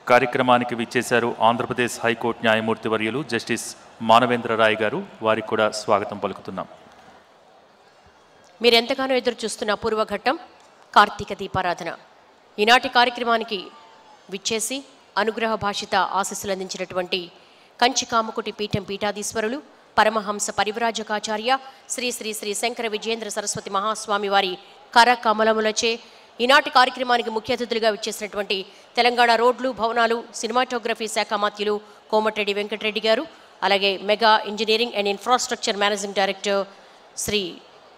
కార్యక్రమానికి విచ్చేశారు ఆంధ్రప్రదేశ్ హైకోర్టు న్యాయమూర్తి వర్యులు జస్టిస్ మానవేంద్ర రాయ్ గారు. వారికి కూడా స్వాగతం పలుకుతున్నాం. మీరెంతగానో ఎదురు చూస్తున్న పూర్వఘట్టం కార్తీక దీపారాధన ఈనాటి కార్యక్రమానికి విచ్చేసి అనుగ్రహ భాషిత ఆశీస్సులు అందించినటువంటి కంచి కామకుటి పీఠం పీఠాధీశ్వరులు పరమహంస పరివ్రాజకాచార్య శ్రీ శ్రీ శ్రీ శంకర విజయేంద్ర సరస్వతి మహాస్వామి వారి కరకమలములచే ఈనాటి కార్యక్రమానికి ముఖ్య అతిథులుగా విచ్చేసినటువంటి తెలంగాణ రోడ్లు భవనాలు సినిమాటోగ్రఫీ శాఖ మాత్యులు కోమటిరెడ్డి వెంకటరెడ్డి గారు, అలాగే Megha engineering and infrastructure managing director Shri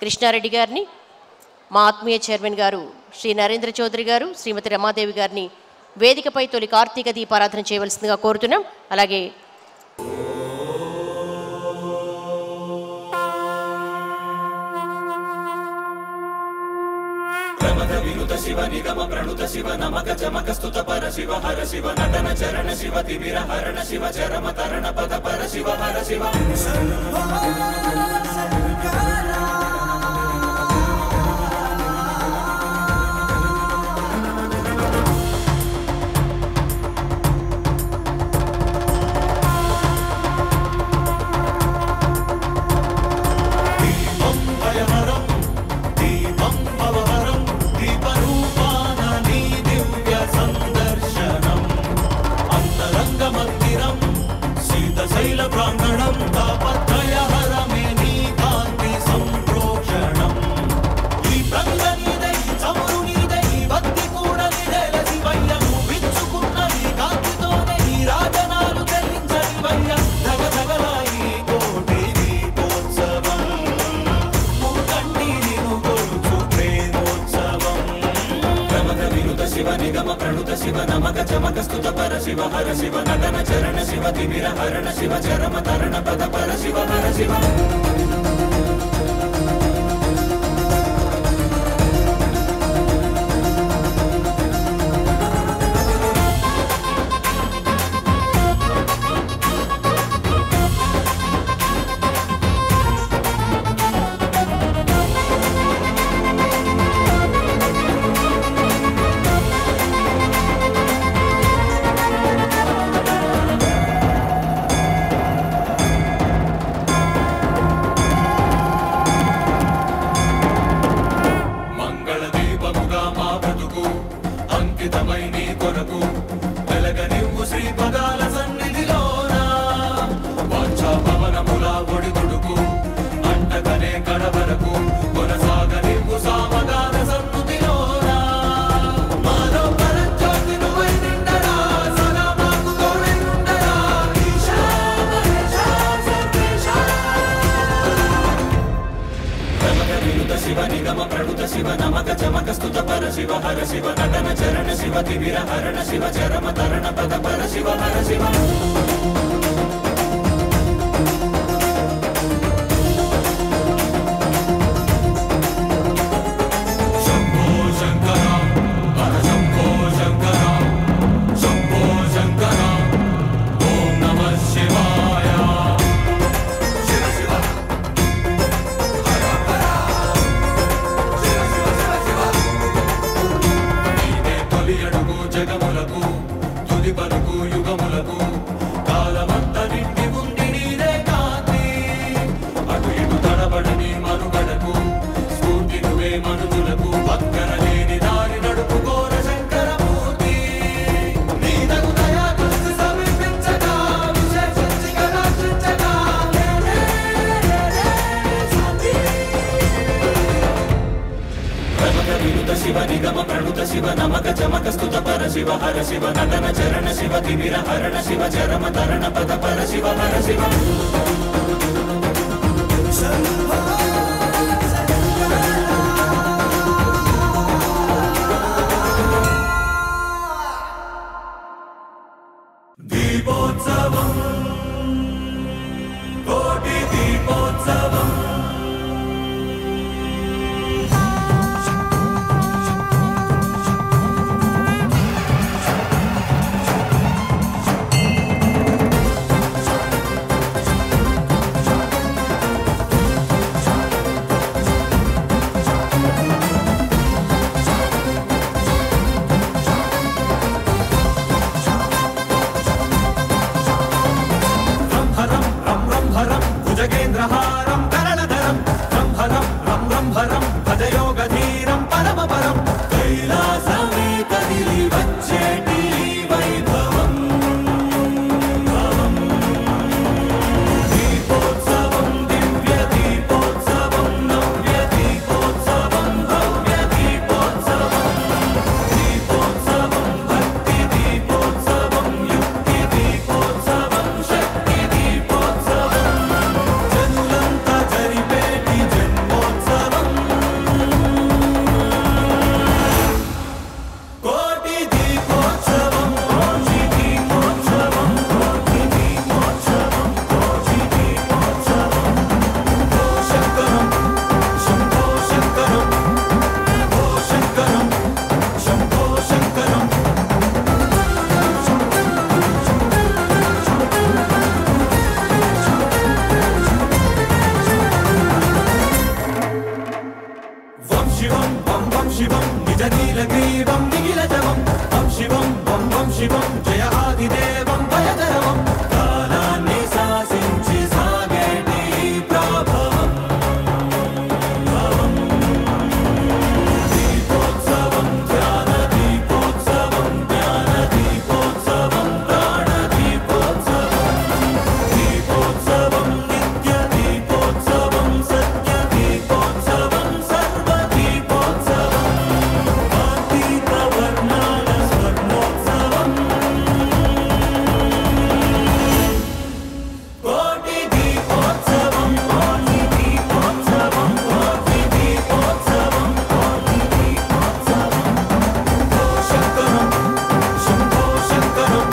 Krishnareddy గారిని, మా ఆత్మీయ చైర్మన్ గారు శ్రీ నరేంద్ర చౌదరి గారు, శ్రీమతి రమాదేవి గారిని వేదికపై తొలి కార్తీక దీపారాధన చేయవలసిందిగా కోరుతున్నాం. అలాగే శివ నిగమ ప్రణుత శివ నమక చమక స్తుత పర శివ హర శివ నటన చరణ శివ తిమిర హరణ శివ చరమ తరణ పద పర శివ హర శివ శివ నమక చమక స్తుత పర శివ హర శివ నటన చరణ శివ తిమిర హరణ శివ చరమ తరణ పద పర శివ హర శివ శివ నమక చమక స్తుత పర శివ హర శివ నటన చరణ శివ తిమిర హరణ శివ చరమ తరణ పద పర శివ హర శివ శివ నమక చమక స్తుత పర శివ హర శివ నటన చరణ శివ తిమిర హరణ శివ చరమ తరణ పద పర శివ హర శివ దీపోత్సవం కోటి దీపోత్సవం శివం జయ ఆదిదేవం భయదరవం కాలాన్ని శాసించి సాగేటి ప్రభావం దీపోత్సవం ధ్యాన దీపోత్సవం జ్ఞాన దీపోత్సవం ప్రాణ దీపోత్సవం దీపోత్సవం నిత్య దీపోత్సవం సత్య దీపోత్సవం సర్వ దీపోత్సవం కార్తీక వర్ణాల స్వర్ణోత్సవం కోటి దీపోత్సవం కోటి దీపోత్సవం కోటి దీపోత్సవం కోటి దీపోత్సవం ఓ శంకరం శంభో శంకరం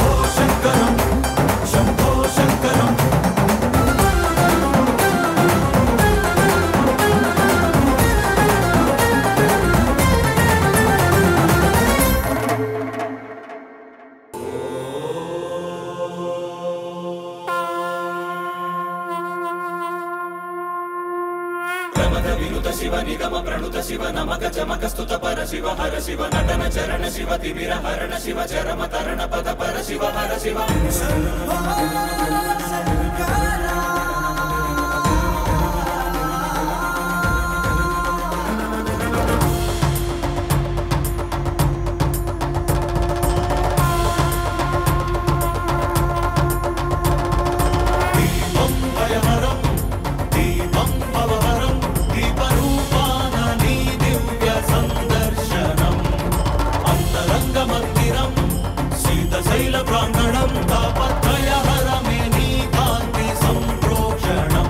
ఓ శంకరం శంభో శంకరం ప్రమద వినుత శివ నిగమ ప్రణుత శివ నమక చమక స్తుత పర శివ హర శివ నటన చరణ శివ తిమిర హరణ శివ చరమ తరణ పద పర శివ హర శివ దీపం భయహరం దీపం భవహరం దీపరూపాన నీ దివ్య సందర్శనం అంతరంగ మందిరం శీతశైల ప్రాంగణం తాపత్రయహరమే నీ కాంతి సంప్రోక్షణం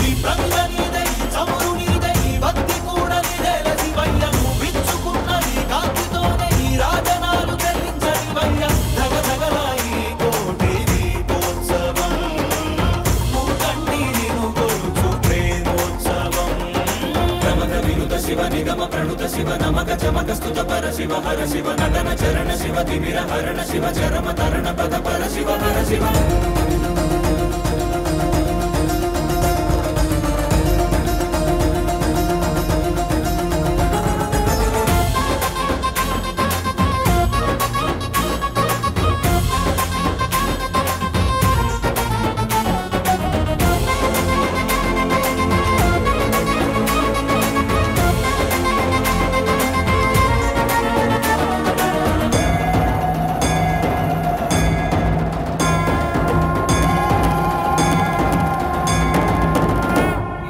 ఈ ప్రంగ నీదే ఈ చమురు నీదే ఈ భక్తి కూడా నీదేల శివయ్య నువ్వు విచ్చుకున్న ఈ కాంతితోనే ఈ రాజనాలు చెల్లించని వయ్య ధగ ధగల ఈ కోటి దీపోత్సవం మూకన్నీరిను కొలుచు ప్రేమోత్సవం ప్రమద వినుత శివ నిగమ ప్రణుత శివ నమక చమక స్తుత పర శివ హర శివ నటన చరణ శివ తిమిర హరణ శివ చరమ తరణ పద పర శివ హర శివ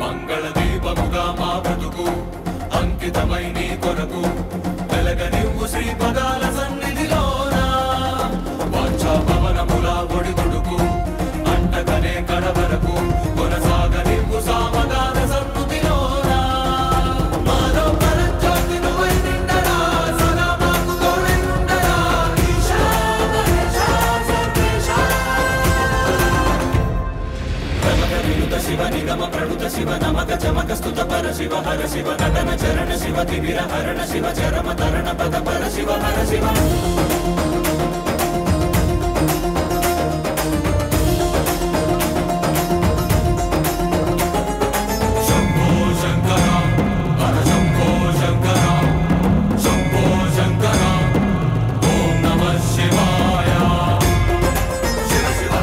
మంగళ దీపముగా మా బ్రతుకు అంకితమై నీ కొరకు వెలగనివ్వు శ్రీపదాల సన్నిధిలోన వాంఛా పవనముల ఒడిదుడుకు అంటకనే కడవరకు కొనసాగనివ్వు సామగాన సన్నుతిలోన మాలో పరంజ్యోతి నువ్వై నిండరా సదా మాకు తోడై ఉండరా ఈశా మహేశా సర్వేశా ప్రమద వినుత శివ నిగమ ప్రణుత శివ నమక చమక స్తుత పర శివ హర శివ నటన చరణ శివ తిమిర హరణ శివ చరమ తరణ పద పర శివ హర శివ శంభో శంకర హర శంభో శంకర శంభో శంకర ఓం నమః శివాయ శివ శివ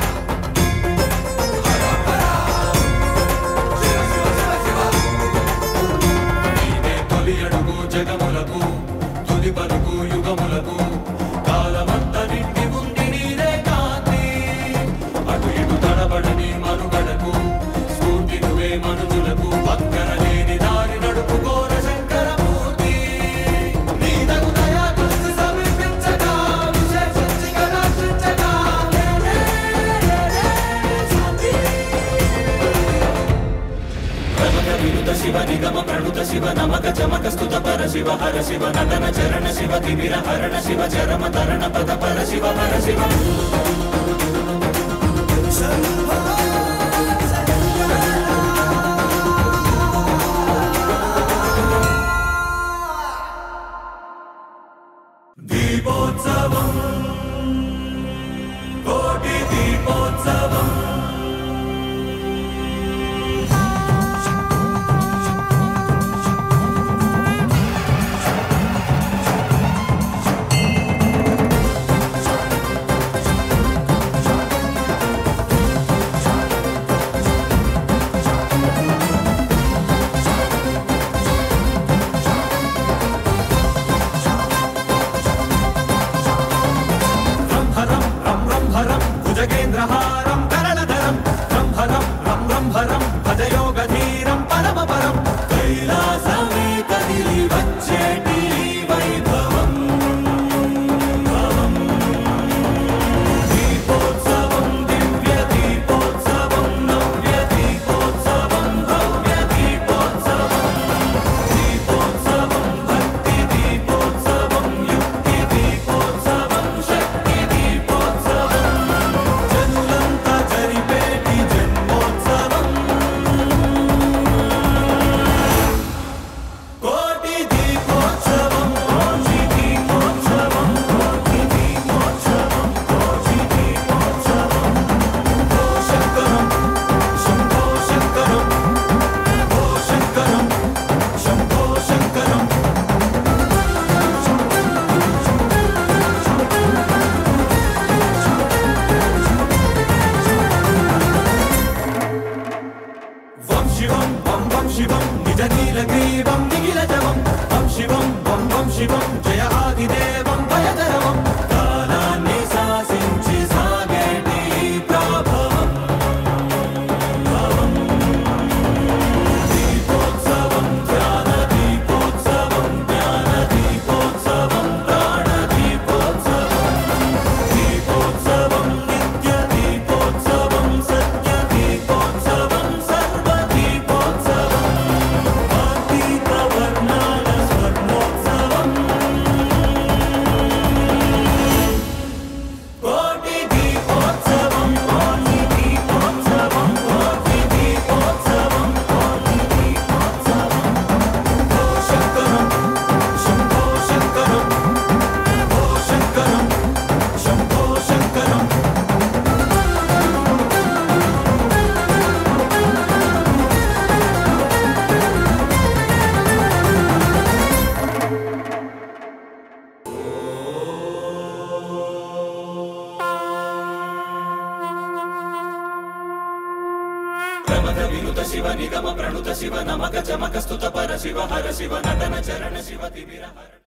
నీదే తొలి అడుగు జగములకు తుది పలుకు యుగములకు కాలమంత నిండి ఉంది నీదే కాంతి అటు ఇటు తడబడని మనుగడకు స్ఫూర్తి నువ్వే మనుజులకు పక్కన లేని దారి నడుపుకోర శంకరమూర్తి నీ తగు దయా దృష్టి సమీపించగా విశేషించి కటాక్షించగా శాంతి ప్రమద వినుత శివ నిగమ ప్రణుత శివ నమక చమక స్తుత పర శివ హర శివ నటన చరణ శివ తిమిర హరణ శివ చరమ తరణ పద పర శివ హర శివ దీపోత్సవం కోటి దీపోత్సవం చంద్రహారం కరణధరం రంభరం రం రంభరం భజయోగధీరం పరమపరం కైలాసమే కదిలి వచ్చేటి వైభవం దీపోత్సవం దివ్య దీపోత్సవం నవ్య దీపోత్సవం భవ్య దీపోత్సవం దీపోత్సవం భక్తి దీపోత్సవం యుక్తి దీపోత్సవం శక్తి దీపోత్సవం జనులంతా జరిపేటి జన్మోత్సవం కోటి దీపోత్సవం కోటి దీపోత్సవం కోటి దీపోత్సవం కోటి దీపోత్సవం ఓ శంకరం శంభో శంకరం ఓ శంకరం శంభో శంకరం వం శివం వం శివం నిజ నీలగ్రీవం నిఖిలజవం వం శివం వం శివం జయ ఆదిదేవం భయదరవం కాలాన్ని శాసించి సాగేటి ప్రభవం దీపోత్సవం ధ్యాన దీపోత్సవం జ్ఞాన దీపోత్సవం ప్రాణ దీపోత్సవం దీపోత్సవం నిత్య దీపోత్సవం సత్య దీపోత్సవం సర్వ దీపోత్సవం కార్తీక వర్ణాల స్వర్ణోత్సవం కోటి దీపోత్సవం కోటి దీపోత్సవం కోటి దీపోత్సవం కోటి దీపోత్సవం ఓ శంకరం శంభో శంకరం ఓ శంకరం శంభో శంకరం ప్రమద వినుత శివ నిగమ ప్రణుత శివ నమక చమక స్తుత పర శివ హర శివ నటన చరణ శివ తిమిర హర